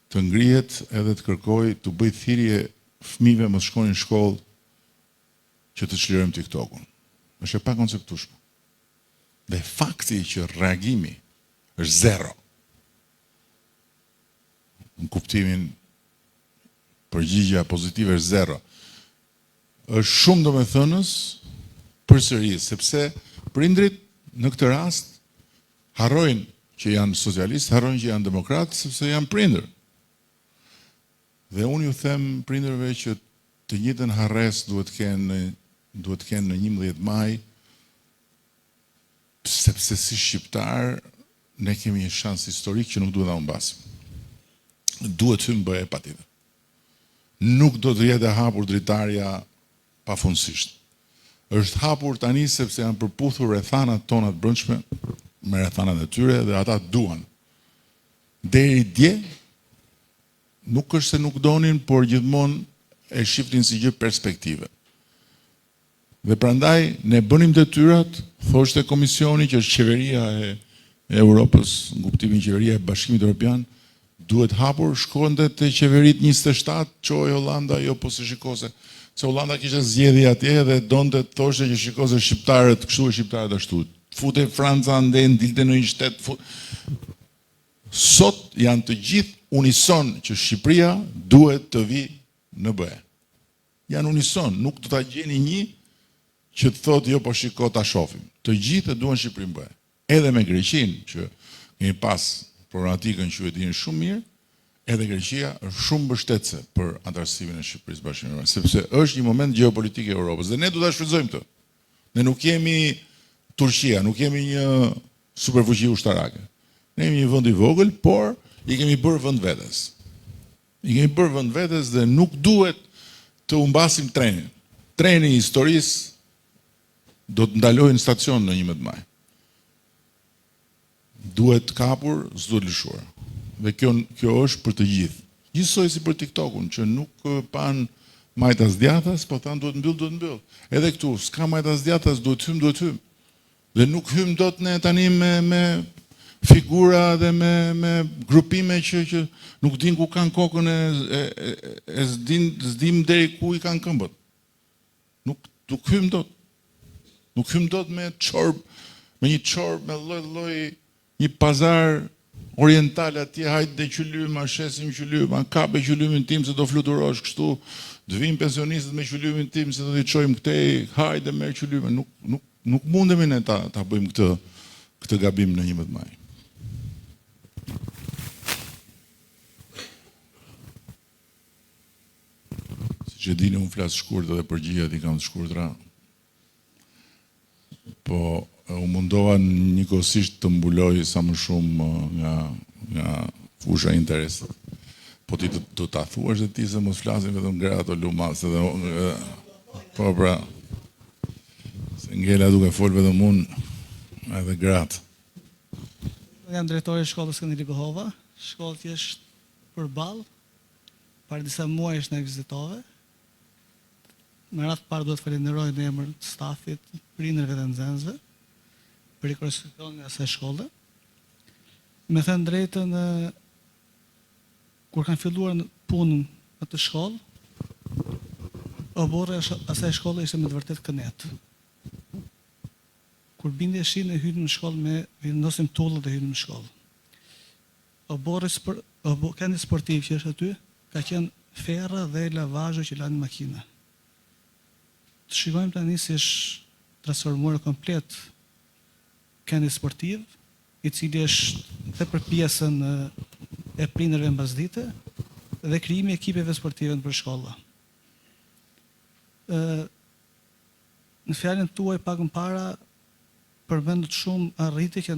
Speaker 2: të ngrihet edhe të kërkojë të bëjë thirrje fëmijëve mos shkojnë në shkollë që të çlirojmë TikTokun. Është e pakonceptueshme. Dhe fakti që reagimi është zero. Në kuptimin përgjigja pozitive është zero. Është shumë domethënës përsëri, sepse prindrit në këtë rast harrojnë që janë socialistë, harrojnë që janë demokratë, sepse janë prindër. Dhe unë ju them prindërve që të njëjtën harres duhet të kenë në 11 maj, sepse si shqiptar ne kemi një shans historik që nuk duhet ta humbasim. Duhet hymë bëje patjetër. nuk do të jetë e hapur dritarja pafundësisht. Është hapur tani sepse janë përputhur rrethanat tona të brendshme me rrethanat e tyre dhe ata duan. Deri dje nuk është se nuk donin, por gjithmonë e shifnin si gjë perspektive. Dhe prandaj ne bënim detyrat, thoshte komisioni që është qeveria e Europës, në kuptimin qeveria e Bashkimit Evropian, duhet hapur, shkonte te qeverit 27, çoi Hollanda, jo po se shikose. Se Hollanda kishte zgjedhje atje dhe donte të thoshte që shikose shqiptarët kështu e shqiptarët ashtu. Futej Franca nden, dilte në një shtet. Sot janë të gjithë unison që Shqipëria duhet të vi në BE. Janë unison, nuk do ta gjeni një që të thotë jo po shiko ta shohim. Të gjithë e duan Shqipërinë BE. Edhe me Greqinë që kemi pas problematikën që e dini shumë mirë, edhe Greqia është shumë mbështetëse për antarësimin e Shqipërisë Bashkimit Evropian, sepse është një moment gjeopolitik e Europës dhe ne do ta shfrytëzojmë këtë. Ne nuk jemi Turqia, nuk jemi një superfuqi ushtarake. Ne jemi një vend i vogël, por i kemi bërë vend vetes. I kemi bërë vend vetes dhe nuk duhet të humbasim trenin. Treni i historisë do të ndalojë në stacion në 11 maj. Duhet kapur, s'duhet lëshuar. Dhe kjo është për të gjithë. Gjithsoj si për TikTokun, që nuk pan majtas djathas, po thanë duhet mbyll. Edhe këtu, s'ka majtas djathas, duhet hym. Dhe nuk hym dot ne tani me figura dhe me grupime që nuk din ku kanë kokën e s'dim deri ku i kanë këmbët. Nuk hym dot. Nuk hym dot me një çorb me lloj një pazar oriental atje, hajde dhe qylyma, shesim qylyma, kape qylymin tim se do fluturosh kështu, të vinë pensionistët me qylymin tim se do t'i çojmë këtej, hajde merr qylyma. Nuk mundemi ne ta bëjmë këtë gabim në 11 maj. Siç e dini, unë flas shkurt dhe përgjigjat i kam të shkurtra. Po u mundova njëkohësisht të mbuloj sa më shumë nga fusha e interesit. Po ti do ta thuash dhe ti se mos flasin vetëm gratë o lumas, po pra, se ngela duke fol vetëm unë edhe gratë.
Speaker 5: Jam drejtori i shkollës Skënderij Behova, shkollë që është përballë, para disa muajsh na vizitove. Në radhë parë duhet falenderoj në emër të stafit, prindërve dhe nxënësve për rikonsekucionin e asaj shkolle. Me thënë drejtën, kur kanë filluar punën në të shkollë, oborri asaj shkolle ishte me të vërtet kënet. Kur bindje shi ne hynë në shkollë me vendosim tullët dhe hynë në shkollë. Kendi sportiv që është aty, ka qenë ferra dhe lavazho që lanë makina. Të shikojmë tani si është transformuar komplet kendi sportiv, i cili është dhe për pjesën e prindërve mbasdite dhe krijimi i ekipeve sportive në shkolla. Në fjalën tuaj pak më para përmendet shumë arritje që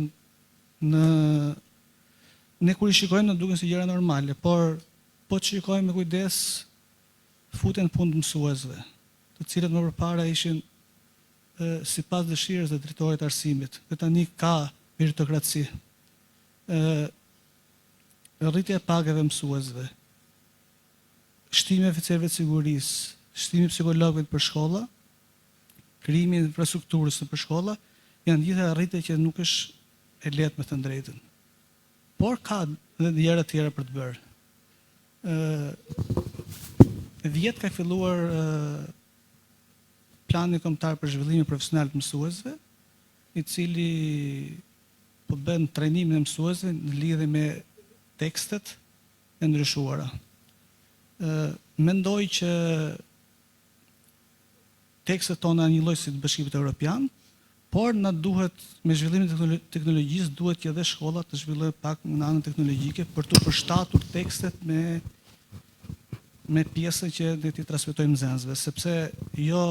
Speaker 5: ne kur i shikojmë në duken si gjëra normale, por po të shikojmë me kujdes futen punë të mësuesve, të cilët më përpara ishin sipas dëshirës dhe drejtorit arsimit, dhe tani ka meritokraci. Rritja e pagave mësuesve, shtimi i oficerëve të sigurisë, shtimi i psikologëve për shkolla, krijimi i infrastrukturës për shkolla, janë gjitha arritje që nuk është e lehtë me të drejtën. Por ka edhe gjëra të tjera për të bërë. 10 ka filluar plani kombëtar për zhvillimin profesional të mësuesve, i cili po bën trajnimin e mësuesve në lidhje me tekstet e ndryshuara. Mendoj që tekstet tona janë një lloj si të Bashkimit Evropian, por na duhet me zhvillimin e teknologjisë duhet që edhe shkollat të zhvillojnë pak në anën teknologjike për të përshtatur tekstet me pjesën që ne ti transmetojmë nxënësve, sepse jo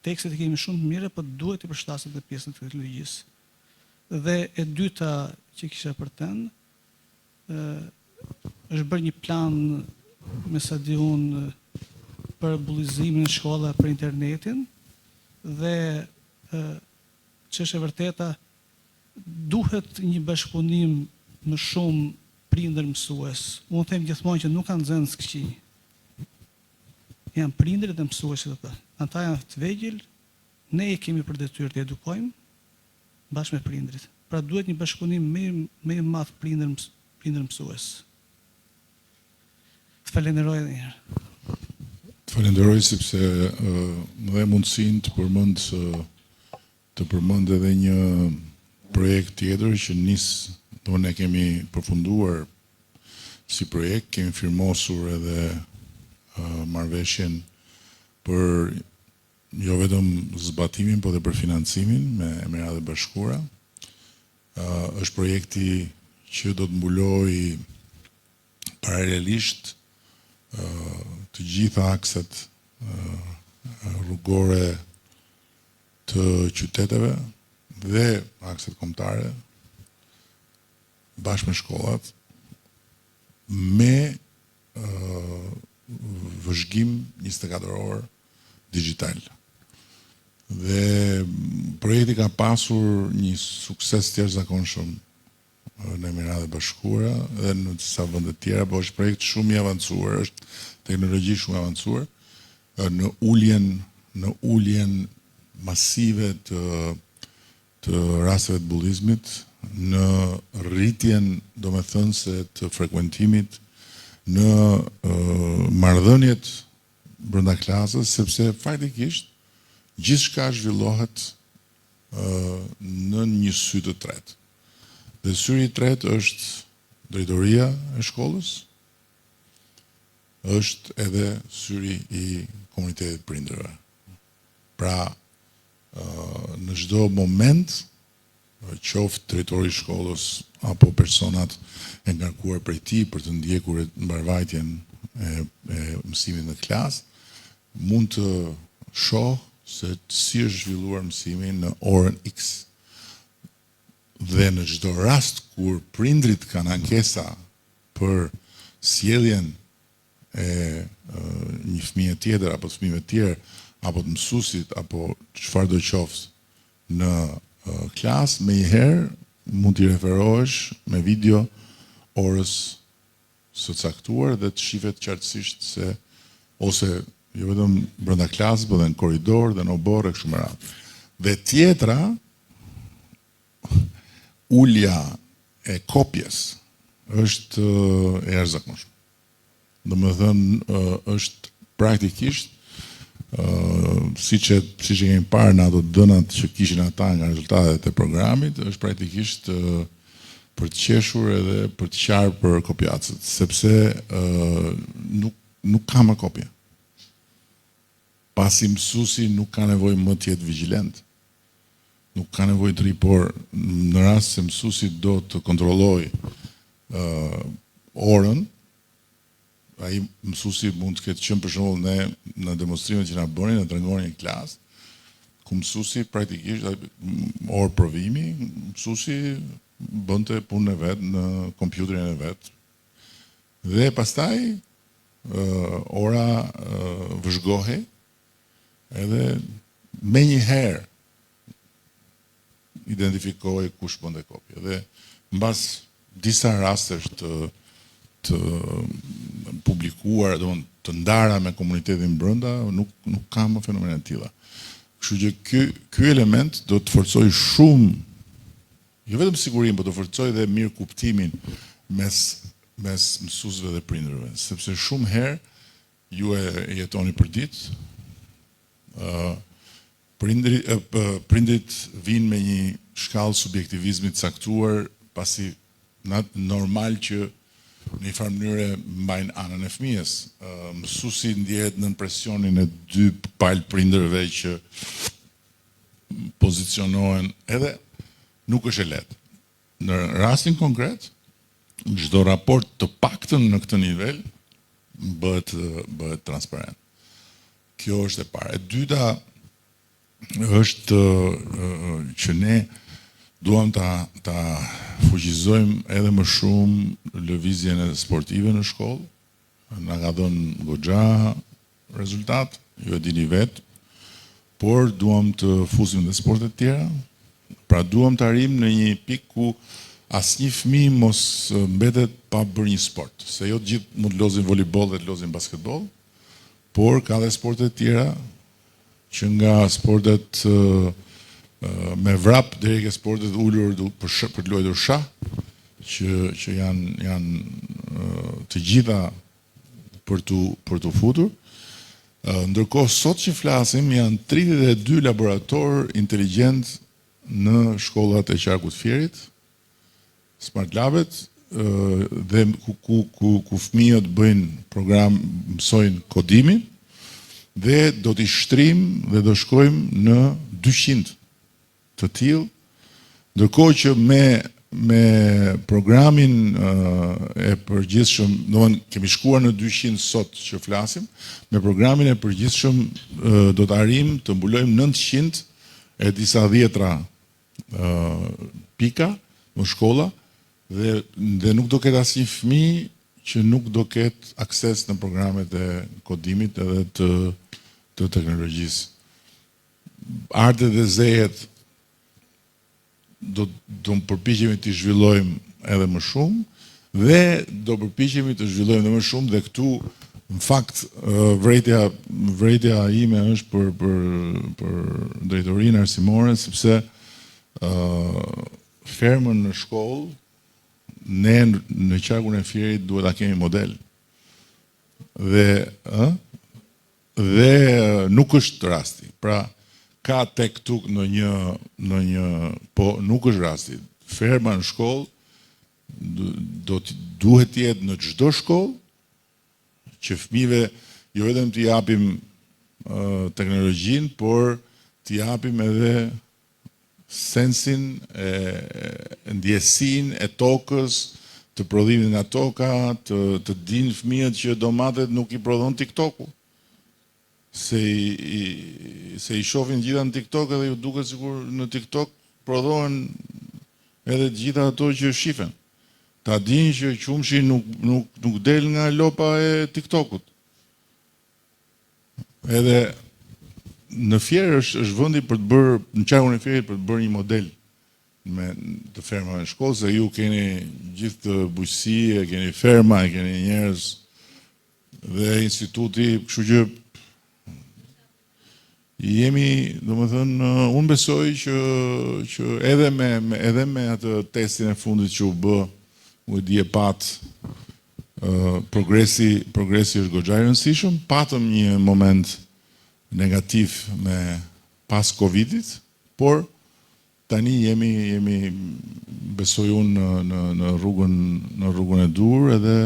Speaker 5: tekstet i kemi shumë të mira, por duhet të përshtasim me pjesën e teknologjisë. Dhe e dyta që kisha për të thënë, është bërë një plan me sa di unë, për bullizimin në shkolla për internetin, dhe që është e vërteta, duhet një bashkëpunim më shumë prindër mësues. Unë them gjithmonë që nuk kanë zënë këqij. Janë prindërit e mësuesit ata. Ata janë të vegjël, ne i kemi për detyrë të edukojmë bashkë me prindërit. Pra duhet një bashkëpunim më i madh prindër mësues. Të falenderoj edhe një herë.
Speaker 2: Të falenderoj sepse më dhe mundësinë të përmend edhe një projekt tjetër që ne kemi përfunduar si projekt, kemi firmosur edhe marrëveshjen për jo vetëm zbatimin, po dhe për financimin me Emiratët e Bashkuara. Është projekti që do të mbuloj paralelisht të gjitha akset rrugore të qyteteve dhe akset kombëtare bashkë me shkollat me vëzhgim 24 orë digital. Dhe projekti ka pasur një sukses të jashtëzakonshëm në Emiratët e Bashkuara dhe në disa vende të tjera, por është projekt shumë i avancuar, është teknologji shumë e avancuar në uljen masive të rasteve të bullizmit, në rritjen, domethënëse, të frekuentimit, në marrëdhëniet brenda klasës, sepse faktikisht gjithçka zhvillohet në një sy të tretë. Dhe syri i tretë është drejtoria e shkollës, është edhe syri i komunitetit prindërve. Pra, në çdo moment, qoftë drejtori i shkollës apo personat e ngarkuar prej tij për të ndjekur mbarvajtjen e mësimit në klasë, mund të shoh se si është zhvilluar mësimi në orën X. Dhe në çdo rast kur prindrit kanë ankesa për sjelljen e një fëmije tjetër apo të fëmijëve të tjerë apo të mësuesit apo çfarë do qoftë në klasë, menjëherë mund t'i referohesh me video orës së caktuar dhe të shihet qartësisht se ose jo vetëm brenda klasës, por edhe në korridor dhe në oborë e kështu me radhë. Dhe tjetra, ulja e kopjes është e jashtëzakonshme. Domethënë është praktikisht siç e kemi parë në ato dënat që kishin ata nga rezultatet e programit, është praktikisht për të qeshur edhe për të qarë për kopjacët, sepse nuk ka më kopje. Pasi mësuesi nuk ka nevojë më të jetë vigjilent. Nuk ka nevojë të ri, por në rast se mësuesi do të kontrollojë orën, ai mësuesi mund të ketë qenë për shembull ne në demonstrimet që na bënin në tregonin një klasë, ku mësuesi praktikisht orë provimi, mësuesi bënte punën e vet në kompjuterin e vet. Dhe pastaj ora vëzhgohej edhe me një herë identifikohej kush bënte kopje. Dhe mbas disa rastesh të publikuar, të ndara me komunitetin brenda, nuk ka më fenomene të tilla. Kështu që ky element do të forcojë shumë, jo vetëm sigurinë, por do forcojë edhe mirë kuptimin mes mësuesve dhe prindërve, sepse shumë herë ju e jetoni përditë, prindrit vinë me një shkallë subjektivizmit caktuar, pasi normal që në një farë mënyre mbajnë anën e fëmijës. Mësuesi ndjehet nën presionin e dy palë prindërve që pozicionohen, edhe nuk është e lehtë. Në rastin konkret, çdo raport të paktën në këtë nivel bëhet transparent. Kjo është e para. E dyta është që ne duam ta fuqizojmë edhe më shumë lëvizjen e sportive në shkollë, na ka dhënë goxha rezultat, ju e dini vetë, por duam të fusim dhe sportet tjera, pra duam të arrim në një pikë ku asnjë fëmijë mos mbetet pa bërë një sport, se jo të gjithë mund të lozin volejboll dhe të lozin basketboll, por ka dhe sportet tjera që nga sportet me vrap deri ke sportet ulur për të luajtur shah, që janë të gjitha për të futur. Ndërkohë sot që flasim janë 32 laborator inteligjent në shkollat e Qarkut Fierit, Smart Labet, dhe ku fëmijët bëjnë program, mësojnë kodimin, dhe do t'i shtrim dhe do shkojmë në 200 të tillë, ndërkohë që me programin e përgjithshëm, domethënë kemi shkuar në 200 sot që flasim, me programin e përgjithshëm do të arrijmë të mbulojmë 900 e disa dhjetra pika në shkolla, dhe nuk do ketë asnjë fëmijë që nuk do ketë akses në programet e kodimit edhe të teknologjisë. Artet dhe zejet do përpiqemi të zhvillojmë edhe më shumë, dhe do përpiqemi të zhvillojmë edhe më shumë, dhe këtu në fakt vërejtja ime është për drejtorinë arsimore, sepse fermën në shkollë ne në Qarkun e Fierit duhet ta kemi model. Dhe nuk është rasti. Pra ka tek tuk në një po nuk është rasti. Ferma në shkollë duhet të jetë në çdo shkollë, që fëmijëve jo vetëm t'i japim teknologjinë, por t'i japim edhe sensin, ndjesin e tokës, të prodhimit nga toka, të dinë fëmijët që domatet nuk i prodhon TikToku. Se i shohin gjitha në TikTok edhe ju duket sikur në TikTok prodhohen edhe gjitha ato që shifen. Ta dinë që qumshi nuk del nga lopa e TikTokut. Edhe në Fier është vendi për të bërë, në Qarkun e Fierit për të bërë një model me të fermave në shkollë, se ju keni gjithë të bujqësi, keni ferma, keni njerëz dhe instituti, kështu që jemi, domethënë, unë besoj që edhe me atë testin e fundit që u bë, u di e pat, progresi është goxha i rëndësishëm, patëm një moment negativ me pas Covidit, por tani jemi besoj unë në rrugën e dur, edhe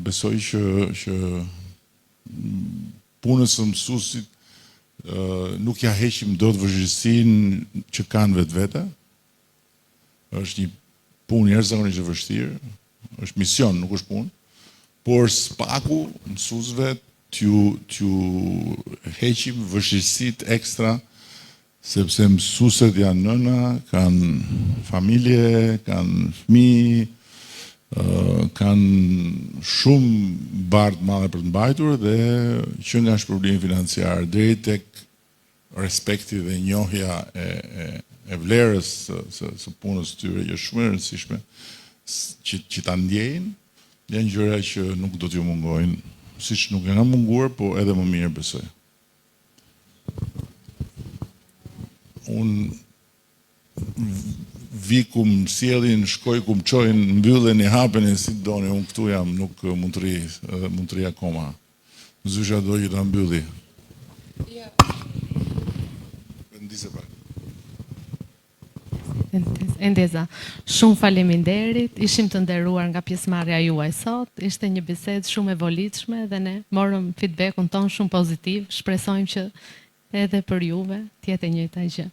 Speaker 2: besoj që punës së mësuesit nuk ja heqim dot vështirësinë që kanë vetvete. Është një punë jashtëzakonisht e vështirë, është mision, nuk është punë, por spaku mësuesve t'ju heqim vështirësitë ekstra, sepse mësuesit janë nëna, kanë familje, kanë fëmijë, kanë shumë bardhë madhe për të mbajtur, dhe që nga shpërblimi financiar deri tek respekti dhe njohja e vlerës së punës tyre, që është shumë e rëndësishme që ta ndjejnë, janë gjëra që nuk do t'ju mungojnë, siç nuk e kanë munguar, po edhe më mirë besoj. Unë vi ku më sjellin, shkoj ku më çojnë, mbyllen i hapen e si doni, unë këtu jam, nuk mund të ri akoma. Zysha do që ta mbylli. Vendise pak.
Speaker 3: Endeza, shumë faleminderit, ishim të nderuar nga pjesëmarrja juaj sot, ishte një bisedë shumë e volitshme dhe ne morëm feedbackun ton shumë pozitiv, shpresojmë që edhe për juve të jetë e njëjta gjë.